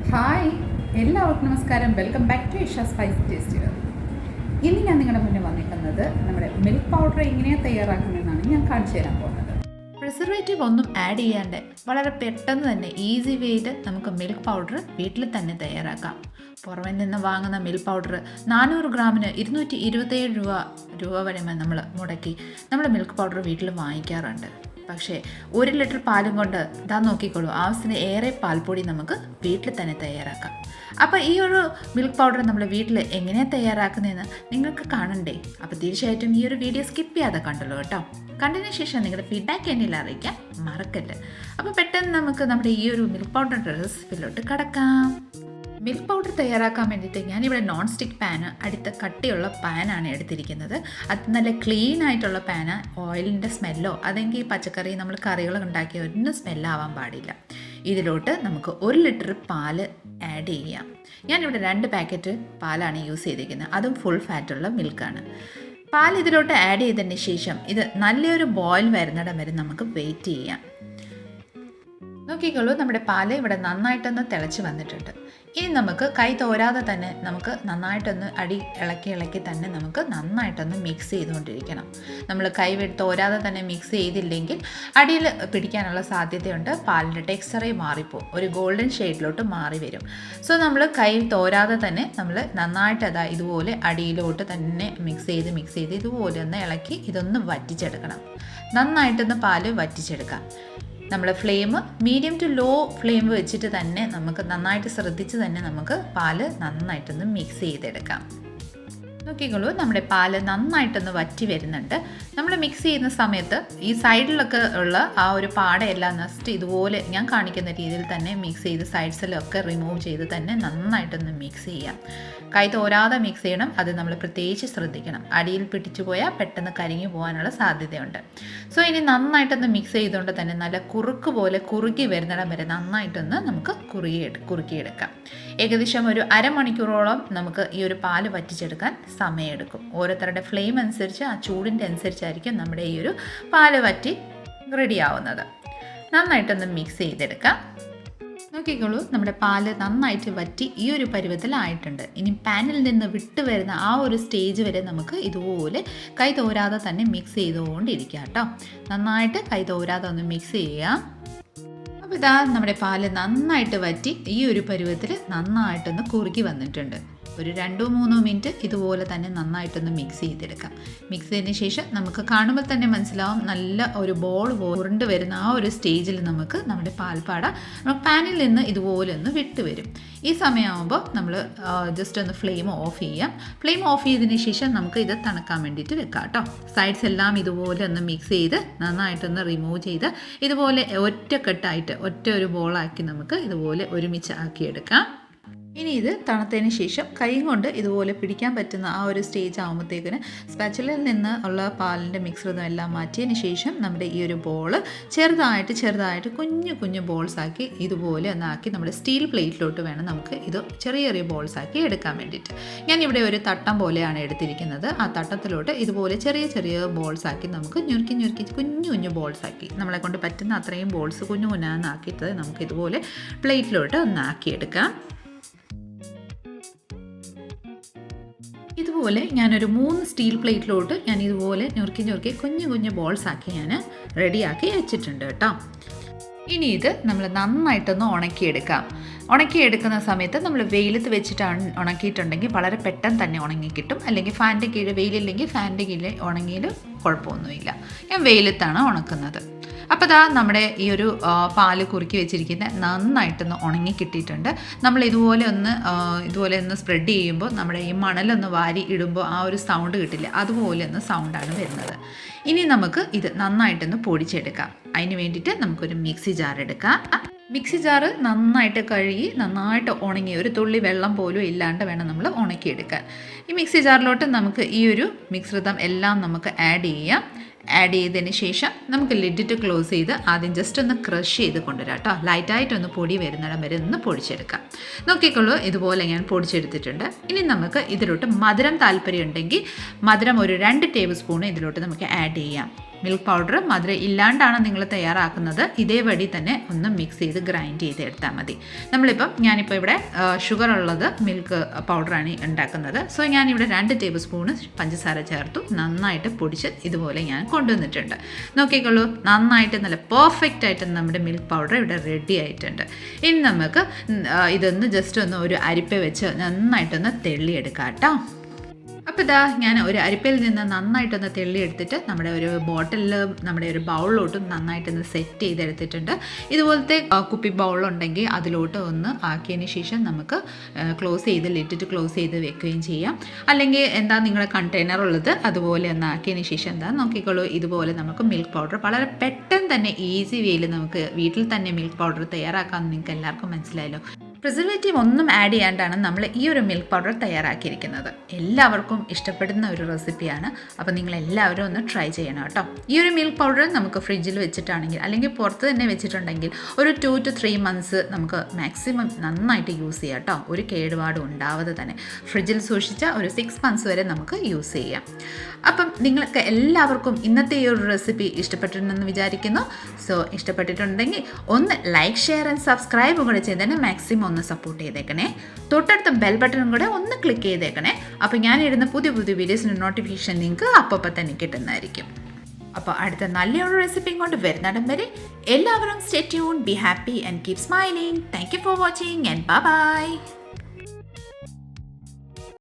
Hi, എല്ലാവർക്കും നമസ്കാരം. Welcome back to Isha spice taste. ഇന്ന് ഞാൻ നിങ്ങളുടെ മുന്നിൽ വന്നിരിക്കുന്നത് നമ്മുടെ മിൽക്ക് പൗഡർ എങ്ങനെയാണ് തയ്യാറാക്കുന്നതെന്നാണ് ഞാൻ കാണിച്ചു തരാൻ പോകുന്നത്. പ്രിസർവേറ്റീവ് ഒന്നും ആഡ് ചെയ്യാണ്ട് വളരെ പെട്ടെന്ന് തന്നെ ഈസി വേയിൽ നമുക്ക് മിൽക്ക് പൗഡർ വീട്ടിൽ തന്നെ തയ്യാറാക്കാം. പുറമെ നിന്ന് വാങ്ങുന്ന മിൽക്ക് പൗഡർ 400 ഗ്രാമിന് 227 രൂപ വരെ നമ്മൾ മുടക്കി നമ്മൾ മിൽക്ക് പൗഡർ വീട്ടിൽ വാങ്ങിക്കാറുണ്ട്. പക്ഷേ 1 ലിറ്റർ പാലും കൊണ്ട് ഇതാ നോക്കിക്കോളൂ, ആവശ്യത്തിന് ഏറെ പാൽപ്പൊടി നമുക്ക് വീട്ടിൽ തന്നെ തയ്യാറാക്കാം. അപ്പോൾ ഈ ഒരു മിൽക്ക് പൗഡർ നമ്മൾ വീട്ടിൽ എങ്ങനെയാണ് തയ്യാറാക്കുന്നതെന്ന് നിങ്ങൾക്ക് കാണണ്ടേ? അപ്പോൾ തീർച്ചയായിട്ടും ഈ ഒരു വീഡിയോ സ്കിപ്പ് ചെയ്യാതെ കണ്ടല്ലോ കേട്ടോ. കണ്ടതിന് ശേഷം നിങ്ങളുടെ ഫീഡ്ബാക്ക് എന്നിൽ അറിയിക്കാൻ മറക്കല്ല. അപ്പോൾ പെട്ടെന്ന് നമുക്ക് നമ്മുടെ ഈ ഒരു മിൽക്ക് പൗഡറിൻ്റെ റെസിപ്പിയിലോട്ട് കടക്കാം. മിൽക്ക് പൗഡർ തയ്യാറാക്കാൻ വേണ്ടിയിട്ട് ഞാനിവിടെ നോൺ സ്റ്റിക്ക് പാന്, അടുത്ത കട്ടിയുള്ള പാനാണ് എടുത്തിരിക്കുന്നത്. അത് നല്ല ക്ലീൻ ആയിട്ടുള്ള പാന്. ഓയിലിൻ്റെ സ്മെല്ലോ അതെങ്കിൽ പച്ചക്കറി നമ്മൾ കറികൾ ഉണ്ടാക്കിയ ഒന്നും സ്മെല്ലാവാൻ പാടില്ല. ഇതിലോട്ട് നമുക്ക് 1 ലിറ്റർ പാല് ആഡ് ചെയ്യാം. ഞാനിവിടെ 2 പാക്കറ്റ് പാലാണ് യൂസ് ചെയ്തിരിക്കുന്നത്, അതും ഫുൾ ഫാറ്റുള്ള മിൽക്കാണ്. പാൽ ഇതിലോട്ട് ആഡ് ചെയ്തതിന് ശേഷം ഇത് നല്ലൊരു ബോയിൽ വരുന്നിടം വരെ നമുക്ക് വെയിറ്റ് ചെയ്യാം. നോക്കിക്കോളൂ, നമ്മുടെ പാല് ഇവിടെ നന്നായിട്ടൊന്ന് തിളച്ച് വന്നിട്ടുണ്ട്. ഇനി നമുക്ക് കൈ തോരാതെ തന്നെ നമുക്ക് നന്നായിട്ടൊന്ന് ഇളക്കി തന്നെ നമുക്ക് നന്നായിട്ടൊന്ന് മിക്സ് ചെയ്തുകൊണ്ടിരിക്കണം. നമ്മൾ കൈ തോരാതെ തന്നെ മിക്സ് ചെയ്തില്ലെങ്കിൽ അടിയിൽ പിടിക്കാനുള്ള സാധ്യതയുണ്ട്. പാലിൻ്റെ ടെക്സ്ചറേ മാറിപ്പോവും, ഒരു ഗോൾഡൻ ഷെയ്ഡിലോട്ട് മാറി വരും. സോ നമ്മൾ കൈ തോരാതെ തന്നെ നമ്മൾ നന്നായിട്ട് ഇതുപോലെ അടിയിലോട്ട് തന്നെ മിക്സ് ചെയ്ത് ഇതുപോലെ ഒന്ന് ഇളക്കി ഇതൊന്ന് വറ്റിച്ചെടുക്കണം. നന്നായിട്ടൊന്ന് പാല് വറ്റിച്ചെടുക്കാം. നമ്മൾ flame medium to low flame വെച്ചിട്ട് തന്നെ നമുക്ക് നന്നായിട്ട് ശ്രദ്ധിച്ച് തന്നെ നമുക്ക് പാല് നന്നായിട്ടൊന്ന് മിക്സ് ചെയ്തെടുക്കാം. നോക്കിക്കോളൂ, നമ്മുടെ പാല് നന്നായിട്ടൊന്ന് വറ്റി വരുന്നുണ്ട്. നമ്മൾ മിക്സ് ചെയ്യുന്ന സമയത്ത് ഈ സൈഡിലൊക്കെ ഉള്ള ആ ഒരു പാടയെല്ലാം നസ്റ്റ് ഇതുപോലെ ഞാൻ കാണിക്കുന്ന രീതിയിൽ തന്നെ മിക്സ് ചെയ്ത് സൈഡ്സിലൊക്കെ റിമൂവ് ചെയ്ത് തന്നെ നന്നായിട്ടൊന്ന് മിക്സ് ചെയ്യാം. കൈ തോരാതെ മിക്സ് ചെയ്യണം, അത് നമ്മൾ പ്രത്യേകിച്ച് ശ്രദ്ധിക്കണം. അടിയിൽ പിടിച്ചു പോയാൽ പെട്ടെന്ന് കരിഞ്ഞു പോകാനുള്ള സാധ്യതയുണ്ട്. സോ ഇനി നന്നായിട്ടൊന്ന് മിക്സ് ചെയ്തുകൊണ്ട് തന്നെ നല്ല കുറുക്കി വരുന്നിടം വരെ നന്നായിട്ടൊന്ന് നമുക്ക് കുറുക്കിയെടുക്കാം. ഏകദേശം ഒരു അരമണിക്കൂറോളം നമുക്ക് ഈ ഒരു പാല് വറ്റിച്ചെടുക്കാൻ സമയമെടുക്കും. ഓരോരുത്തരുടെ ഫ്ലെയിം അനുസരിച്ച് ആ ചൂടിൻ്റെ അനുസരിച്ചായിരിക്കും നമ്മുടെ ഈ ഒരു പാല് വറ്റി റെഡി ആവുന്നത്. നന്നായിട്ടൊന്ന് മിക്സ് ചെയ്തെടുക്കാം. നോക്കിക്കോളൂ, നമ്മുടെ പാല് നന്നായിട്ട് വറ്റി ഈ ഒരു പരുവത്തിലായിട്ടുണ്ട്. ഇനി പാനിൽ നിന്ന് വിട്ട് വരുന്ന ആ ഒരു സ്റ്റേജ് വരെ നമുക്ക് ഇതുപോലെ കൈ തോരാതെ തന്നെ മിക്സ് ചെയ്തുകൊണ്ടിരിക്കുക കേട്ടോ. നന്നായിട്ട് കൈ തോരാതെ ഒന്ന് മിക്സ് ചെയ്യാം. അപ്പോൾ ഇതാ നമ്മുടെ പാല് നന്നായിട്ട് വറ്റി ഈ ഒരു പരുവത്തിൽ നന്നായിട്ടൊന്ന് കുറുക്കി വന്നിട്ടുണ്ട്. ഒരു 2-3 മിനിറ്റ് ഇതുപോലെ തന്നെ നന്നായിട്ടൊന്ന് മിക്സ് ചെയ്തെടുക്കാം. മിക്സ് ചെയ്തതിന് ശേഷം നമുക്ക് കാണുമ്പോൾ തന്നെ മനസ്സിലാവും നല്ല ഒരു ബോൾ ഉരുണ്ട് വരുന്ന ആ ഒരു സ്റ്റേജിൽ നമുക്ക് നമ്മുടെ പാൽപ്പാട പാനിൽ നിന്ന് ഇതുപോലെ ഒന്ന് വിട്ട് വരും. ഈ സമയമാകുമ്പോൾ നമ്മൾ ജസ്റ്റ് ഒന്ന് ഫ്ലെയിം ഓഫ് ചെയ്യാം. ഫ്ലെയിം ഓഫ് ചെയ്തതിന് ശേഷം നമുക്ക് ഇത് തണുക്കാൻ വേണ്ടിയിട്ട് വെക്കാം കേട്ടോ. സൈഡ്സ് എല്ലാം ഇതുപോലെ ഒന്ന് മിക്സ് ചെയ്ത് നന്നായിട്ടൊന്ന് റിമൂവ് ചെയ്ത് ഇതുപോലെ ഒറ്റക്കെട്ടായിട്ട് ഒറ്റ ഒരു ബോളാക്കി നമുക്ക് ഇതുപോലെ ഒരുമിച്ച് ആക്കിയെടുക്കാം. ഇനി ഇത് തണുത്തതിന് ശേഷം കൈ കൊണ്ട് ഇതുപോലെ പിടിക്കാൻ പറ്റുന്ന ആ ഒരു സ്റ്റേജ് ആകുമ്പോഴത്തേക്കിന് സ്പാച്ചുലയിൽ നിന്ന് ഉള്ള പാലിൻ്റെ മിശ്രിതം എല്ലാം മാറ്റിയതിന് ശേഷം നമ്മുടെ ഈ ഒരു ബോൾ ചെറുതായിട്ട് കുഞ്ഞു ബോൾസ് ആക്കി ഇതുപോലെ ഒന്നാക്കി നമ്മുടെ സ്റ്റീൽ പ്ലേറ്റിലോട്ട് വേണം നമുക്ക് ഇത് ചെറിയ ബോൾസ് ആക്കി എടുക്കാൻ വേണ്ടിയിട്ട്. ഞാനിവിടെ ഒരു തട്ടം പോലെയാണ് എടുത്തിരിക്കുന്നത്. ആ തട്ടത്തിലോട്ട് ഇതുപോലെ ചെറിയ ബോൾസ് ആക്കി നമുക്ക് ഞുറുക്കി കുഞ്ഞു ബോൾസ് ആക്കി നമ്മളെ കൊണ്ട് പറ്റുന്ന അത്രയും ബോൾസ് കുഞ്ഞാന്നാക്കിയിട്ട് നമുക്ക് ഇതുപോലെ പ്ലേറ്റിലോട്ട് ഒന്നാക്കിയെടുക്കാം. ഇതുപോലെ ഞാനൊരു 3 സ്റ്റീൽ പ്ലേറ്റിലോട്ട് ഞാൻ ഇതുപോലെ ഞുറുക്കി കുഞ്ഞു ബോൾസ് ആക്കി ഞാൻ റെഡിയാക്കി വെച്ചിട്ടുണ്ട് കേട്ടോ. ഇനി ഇത് നമ്മൾ നന്നായിട്ടൊന്ന് ഉണക്കിയെടുക്കുന്ന സമയത്ത് നമ്മൾ വെയിലത്ത് വെച്ചിട്ടാണ് ഉണക്കിയിട്ടുണ്ടെങ്കിൽ വളരെ പെട്ടെന്ന് തന്നെ ഉണങ്ങി കിട്ടും. അല്ലെങ്കിൽ ഫാനിൻ്റെ കീഴിൽ വെയിലില്ലെങ്കിൽ ഫാനിൻ്റെ കീഴിൽ ഉണങ്ങിയാലും കുഴപ്പമൊന്നുമില്ല. ഞാൻ വെയിലത്താണ് ഉണക്കുന്നത്. അപ്പോൾ ദാ നമ്മുടെ ഈ ഒരു പാല് കുറുക്കി വെച്ചിരിക്കുന്ന നന്നായിട്ടൊന്ന് ഉണങ്ങി കിട്ടിയിട്ടുണ്ട്. നമ്മൾ ഇതുപോലെ ഒന്ന് സ്പ്രെഡ് ചെയ്യുമ്പോൾ നമ്മുടെ ഈ മണലൊന്ന് വാരി ഇടുമ്പോൾ ആ ഒരു സൗണ്ട് കിട്ടില്ല, അതുപോലെ ഒന്ന് സൗണ്ടാണ് വരുന്നത്. ഇനി നമുക്ക് ഇത് നന്നായിട്ടൊന്ന് പൊടിച്ചെടുക്കാം. അതിന് വേണ്ടിയിട്ട് നമുക്കൊരു മിക്സി ജാർ എടുക്കാം. മിക്സി ജാറ് നന്നായിട്ട് കഴുകി നന്നായിട്ട് ഉണങ്ങി ഒരു തുള്ളി വെള്ളം പോലും ഇല്ലാണ്ട് വേണം നമ്മൾ ഉണക്കിയെടുക്കാൻ. ഈ മിക്സി ജാറിലോട്ട് നമുക്ക് ഈ ഒരു മിശ്രിതം എല്ലാം നമുക്ക് ആഡ് ചെയ്തതിന് ശേഷം നമുക്ക് ലിഡിട്ട് ക്ലോസ് ചെയ്ത് ആദ്യം ജസ്റ്റ് ഒന്ന് ക്രഷ് ചെയ്ത് കൊണ്ടുവരാം കേട്ടോ. ലൈറ്റായിട്ടൊന്ന് പൊടി വരുന്നിടം വരെ ഒന്ന് പൊടിച്ചെടുക്കാം. നോക്കിക്കോളൂ, ഇതുപോലെ ഞാൻ പൊടിച്ചെടുത്തിട്ടുണ്ട്. ഇനി നമുക്ക് ഇതിലോട്ട് മധുരം താല്പര്യം ഉണ്ടെങ്കിൽ മധുരം ഒരു 2 ടേബിൾ സ്പൂൺ ഇതിലോട്ട് നമുക്ക് ആഡ് ചെയ്യാം. മിൽക്ക് പൗഡർ മധുരം ഇല്ലാണ്ടാണ് നിങ്ങൾ തയ്യാറാക്കുന്നത്, ഇതേപടി തന്നെ ഒന്ന് മിക്സ് ചെയ്ത് ഗ്രൈൻഡ് ചെയ്തെടുത്താൽ മതി. ഞാനിപ്പോൾ ഇവിടെ ഷുഗർ ഉള്ളത് മിൽക്ക് പൗഡറാണ് ഉണ്ടാക്കുന്നത്. സോ ഞാനിവിടെ 2 ടേബിൾ സ്പൂണ് പഞ്ചസാര ചേർത്തു നന്നായിട്ട് പൊടിച്ച് ഇതുപോലെ ഞാൻ കൊണ്ടുവന്നിട്ടുണ്ട്. നോക്കിക്കോളൂ, നന്നായിട്ട് നല്ല പെർഫെക്റ്റ് ആയിട്ട് നമ്മുടെ മിൽക്ക് പൗഡർ ഇവിടെ റെഡി ആയിട്ടുണ്ട്. ഇനി നമുക്ക് ഇതൊന്ന് ജസ്റ്റ് ഒന്ന് ഒരു അരിപ്പ വെച്ച് നന്നായിട്ടൊന്ന് തെള്ളിയെടുക്കാം കേട്ടോ. അപ്പോൾ ഇതാ ഞാൻ ഒരു അരിപ്പയിൽ നിന്ന് നന്നായിട്ടൊന്ന് തെള്ളിയെടുത്തിട്ട് നമ്മുടെ ഒരു ബോട്ടിലിൽ നമ്മുടെ ഒരു ബൗളിലോട്ടും നന്നായിട്ടൊന്ന് സെറ്റ് ചെയ്തെടുത്തിട്ടുണ്ട്. ഇതുപോലത്തെ കുപ്പി ബൗളുണ്ടെങ്കിൽ അതിലോട്ട് ഒന്ന് ആക്കിയതിന് ശേഷം നമുക്ക് ക്ലോസ് ചെയ്ത് ലിറ്റിട്ട് ക്ലോസ് ചെയ്ത് വെക്കുകയും ചെയ്യാം. അല്ലെങ്കിൽ എന്താ നിങ്ങളുടെ കണ്ടെയ്നർ ഉള്ളത് അതുപോലെ ഒന്ന് ആക്കിയതിന് ശേഷം എന്താ നോക്കിക്കോളൂ, ഇതുപോലെ നമുക്ക് മിൽക്ക് പൗഡർ വളരെ പെട്ടെന്ന് തന്നെ ഈസി വേയിൽ നമുക്ക് വീട്ടിൽ തന്നെ മിൽക്ക് പൗഡർ തയ്യാറാക്കാമെന്ന് നിങ്ങൾക്ക് എല്ലാവർക്കും മനസ്സിലായല്ലോ. പ്രിസർവേറ്റീവ് ഒന്നും ആഡ് ചെയ്യാണ്ടാണ് നമ്മൾ ഈ ഒരു മിൽക്ക് പൗഡർ തയ്യാറാക്കിയിരിക്കുന്നത്. എല്ലാവർക്കും ഇഷ്ടപ്പെടുന്ന ഒരു റെസിപ്പിയാണ്. അപ്പോൾ നിങ്ങൾ എല്ലാവരും ഒന്ന് ട്രൈ ചെയ്യണം കേട്ടോ. ഈ ഒരു മിൽക്ക് പൗഡർ നമുക്ക് ഫ്രിഡ്ജിൽ വെച്ചിട്ടാണെങ്കിൽ അല്ലെങ്കിൽ പുറത്ത് തന്നെ വെച്ചിട്ടുണ്ടെങ്കിൽ ഒരു 2 to 3 months നമുക്ക് മാക്സിമം നന്നായിട്ട് യൂസ് ചെയ്യാം കേട്ടോ. ഒരു കേടുപാടും ഉണ്ടാവാതെ തന്നെ ഫ്രിഡ്ജിൽ സൂക്ഷിച്ച ഒരു 6 months വരെ നമുക്ക് യൂസ് ചെയ്യാം. അപ്പം നിങ്ങൾക്ക് എല്ലാവർക്കും ഇന്നത്തെ ഈ ഒരു റെസിപ്പി ഇഷ്ടപ്പെട്ടിട്ടുണ്ടെന്ന് വിചാരിക്കുന്നു. സോ ഇഷ്ടപ്പെട്ടിട്ടുണ്ടെങ്കിൽ ഒന്ന് ലൈക്ക്, ഷെയർ ആൻഡ് സബ്സ്ക്രൈബ് കൂടെ ചെയ്തതിന് മാക്സിമം ഒന്ന് സപ്പോർട്ട് ചെയ്തേക്കണേ. തൊട്ടടുത്ത ബെൽ ബട്ടണും കൂടെ ഒന്ന് ക്ലിക്ക് ചെയ്തേക്കണേ. അപ്പോൾ ഞാനിടുന്ന പുതിയ വീഡിയോസിൻ്റെ നോട്ടിഫിക്കേഷൻ നിങ്ങൾക്ക് അപ്പോൾ തന്നെ കിട്ടുന്നതായിരിക്കും. അപ്പോൾ അടുത്ത നല്ലൊരു റെസിപ്പിയും കൊണ്ട് വരുന്നിടം വരെ എല്ലാവരും stay tune, be happy and keep smiling. Thank you for watching and bye bye.